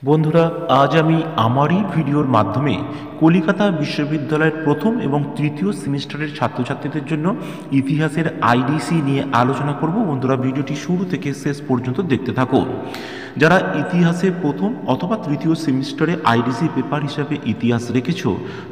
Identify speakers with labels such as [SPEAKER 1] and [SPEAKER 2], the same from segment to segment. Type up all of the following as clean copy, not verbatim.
[SPEAKER 1] বন্ধুরা, আজ আমি আমারই ভিডিওর মাধ্যমে কলিকাতা বিশ্ববিদ্যালয়ের প্রথম এবং তৃতীয় সেমিস্টারের ছাত্রছাত্রীদের জন্য ইতিহাসের আইডিসি নিয়ে আলোচনা করব। বন্ধুরা, ভিডিওটি শুরু থেকে শেষ পর্যন্ত দেখতে থাকো। যারা ইতিহাসে প্রথম অথবা তৃতীয় সেমিস্টারে আইডিসি পেপার হিসাবে ইতিহাস রেখেছো,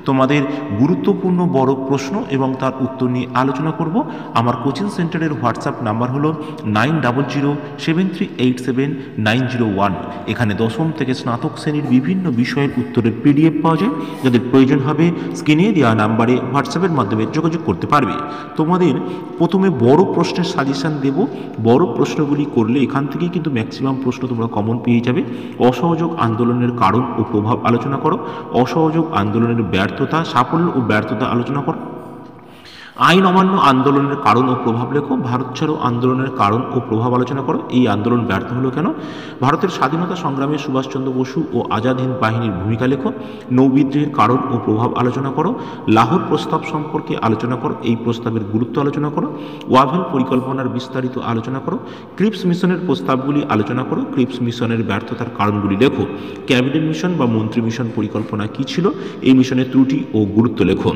[SPEAKER 1] তোমাদের গুরুত্বপূর্ণ বড় প্রশ্ন এবং তার উত্তর নিয়ে আলোচনা করব। আমার কোচিং সেন্টারের হোয়াটসঅ্যাপ নাম্বার হলো 9007387901। এখানে দশম থেকে স্নাতক শ্রেণীর বিভিন্ন বিষয়ের উত্তরের পিডিএফ পাওয়া যায়। যাদের প্রয়োজন হবে স্ক্রিনে দেওয়া নাম্বারে হোয়াটসঅ্যাপের মাধ্যমে যোগাযোগ করতে পারবে। তোমাদের প্রথমে বড় প্রশ্নের সাজেশান দেব। বড় প্রশ্নগুলি করলে এখান থেকেই কিন্তু ম্যাক্সিমাম প্রশ্ন তোমরা কমন পেয়ে যাবে। অসহযোগ আন্দোলনের কারণ ও প্রভাব আলোচনা করো। অসহযোগ আন্দোলনের ব্যর্থতা, সাফল্য ও ব্যর্থতা আলোচনা করো। আইন অমান্য আন্দোলনের কারণ ও প্রভাব লেখো। ভারত ছাড়ো আন্দোলনের কারণ ও প্রভাব আলোচনা করো। এই আন্দোলন ব্যর্থ হলো কেন? ভারতের স্বাধীনতা সংগ্রামে সুভাষচন্দ্র বসু ও আজাদ হিন্দ বাহিনীর ভূমিকা লেখো। নৌবিদ্রোহের কারণ ও প্রভাব আলোচনা করো। লাহোর প্রস্তাব সম্পর্কে আলোচনা করো। এই প্রস্তাবের গুরুত্ব আলোচনা করো। ওয়াভেল পরিকল্পনার বিস্তারিত আলোচনা করো। ক্রিপস মিশনের প্রস্তাবগুলি আলোচনা করো। ক্রিপস মিশনের ব্যর্থতার কারণগুলি লেখো। ক্যাবিনেট মিশন বা মন্ত্রী মিশন পরিকল্পনা কী ছিল? এই মিশনের ত্রুটি ও গুরুত্ব লেখো।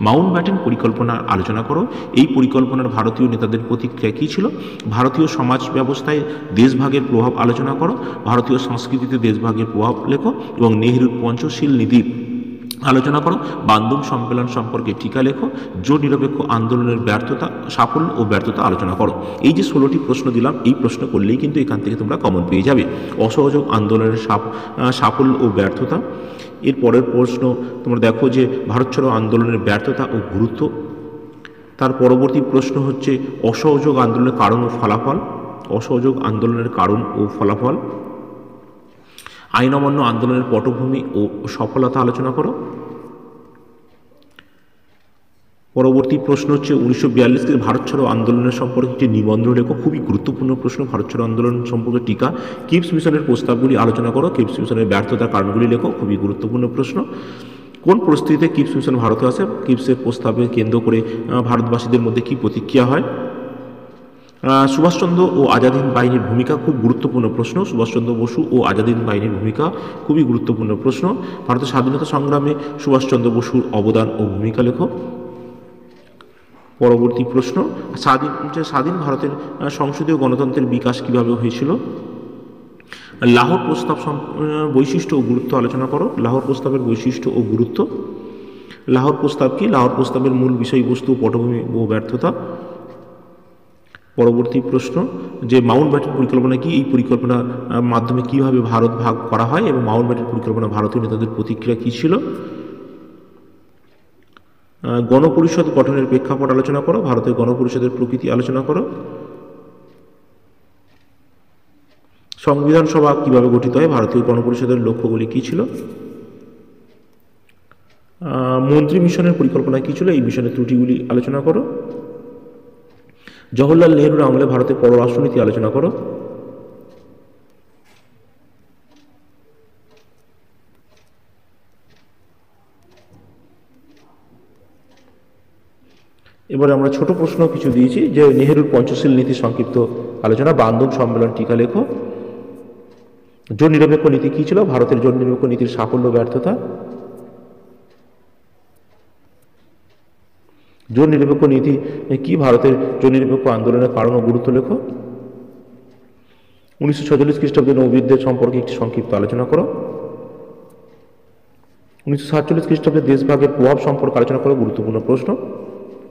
[SPEAKER 1] মাউন্ট ব্যাটেন পরিকল্পনার আলোচনা করো। এই পরিকল্পনার ভারতীয় নেতাদের প্রতিক্রিয়া কী ছিল? ভারতীয় সমাজ ব্যবস্থায় দেশভাগের প্রভাব আলোচনা করো। ভারতীয় সংস্কৃতিতে দেশভাগের প্রভাব লেখো এবং নেহরুর পঞ্চশীল নীতি আলোচনা করো। বান্দুম সম্মেলন সম্পর্কে টিকা লেখো। জোট নিরপেক্ষ আন্দোলনের ব্যর্থতা, সাফল্য ও ব্যর্থতা আলোচনা করো। এই যে 16টি প্রশ্ন দিলাম, এই প্রশ্ন করলেই কিন্তু এখান থেকে তোমরা কমন পেয়ে যাবে। অসহযোগ আন্দোলনের সাফল্য ও ব্যর্থতা। এর পরের প্রশ্ন তোমরা দেখো যে ভারত ছাড়ো আন্দোলনের ব্যর্থতা ও গুরুত্ব। তার পরবর্তী প্রশ্ন হচ্ছে অসহযোগ আন্দোলনের কারণ ও ফলাফল। অসহযোগ আন্দোলনের কারণ ও ফলাফল। আইন অমান্য আন্দোলনের পটভূমি ও সফলতা আলোচনা করো। পরবর্তী প্রশ্ন হচ্ছে 1942 ভারত ছাড়ো আন্দোলনের সম্পর্কে একটি নিবন্ধ লেখো। খুবই গুরুত্বপূর্ণ প্রশ্ন। ভারত ছাড়ো আন্দোলন সম্পর্কে টিকা। ক্রিপস মিশনের প্রস্তাবগুলি আলোচনা করো। ক্রিপস মিশনের ব্যর্থতার কারণগুলি লেখো। খুবই গুরুত্বপূর্ণ প্রশ্ন। কোন পরিস্থিতিতে ক্রিপস মিশন ভারতে আসে? ক্রিপসের প্রস্তাবে কেন্দ্র করে ভারতবাসীদের মধ্যে কী প্রতিক্রিয়া হয়? সুভাষচন্দ্র ও আজাদ হিন্দ বাহিনীর ভূমিকা খুব গুরুত্বপূর্ণ প্রশ্ন। সুভাষচন্দ্র বসু ও আজাদ হিন্দ বাহিনীর ভূমিকা খুবই গুরুত্বপূর্ণ প্রশ্ন। ভারতের স্বাধীনতা সংগ্রামে সুভাষচন্দ্র বসুর অবদান ও ভূমিকা লেখো। পরবর্তী প্রশ্ন স্বাধীন ভারতের সংসদীয় গণতন্ত্রের বিকাশ কিভাবে হয়েছিল? লাহোর প্রস্তাব বৈশিষ্ট্য ও গুরুত্ব আলোচনা করো। লাহোর প্রস্তাবের বৈশিষ্ট্য ও গুরুত্ব। লাহোর প্রস্তাব কি? লাহোর প্রস্তাবের মূল বিষয়বস্তু, পটভূমি ও ব্যর্থতা। পরবর্তী প্রশ্ন যে মাউন্ট ব্যাটেন পরিকল্পনা কি? এই পরিকল্পনার মাধ্যমে কিভাবে ভারত ভাগ করা হয় এবং মাউন্ট ব্যাটেন পরিকল্পনা ভারতীয় নেতাদের প্রতিক্রিয়া কী ছিল? গণপরিষদ গঠনের প্রেক্ষাপট আলোচনা করো। ভারতের গণপরিষদের প্রকৃতি আলোচনা করো। সংবিধান সভা কিভাবে গঠিত হয়? ভারতীয় গণপরিষদের লক্ষ্যগুলি কী ছিল? মন্ত্রী মিশনের পরিকল্পনা কী ছিল? এই মিশনের ত্রুটিগুলি আলোচনা করো। জওহরলাল নেহরুর আমলে ভারতের পররাষ্ট্রনীতি আলোচনা করো। এবারে আমরা ছোট প্রশ্ন কিছু দিয়েছি যে নেহরুর পঞ্চশীল নীতি সংক্ষিপ্ত আলোচনা। বান্দুম সম্মেলন টিকা লেখো। জোট নিরপেক্ষ নীতি কী ছিল? ভারতের জোট নিরপেক্ষ নীতির সাফল্য ব্যর্থতা। জোট নিরপেক্ষ নীতি কি? ভারতের জোট নিরপেক্ষ আন্দোলনের কারণ ও গুরুত্ব লেখো। 1946 খ্রিস্টাব্দে নৌবিদ্রোহ সম্পর্কে একটি সংক্ষিপ্ত আলোচনা করো। 1947 খ্রিস্টাব্দে দেশভাগের প্রভাব সম্পর্কে আলোচনা করো। গুরুত্বপূর্ণ প্রশ্ন।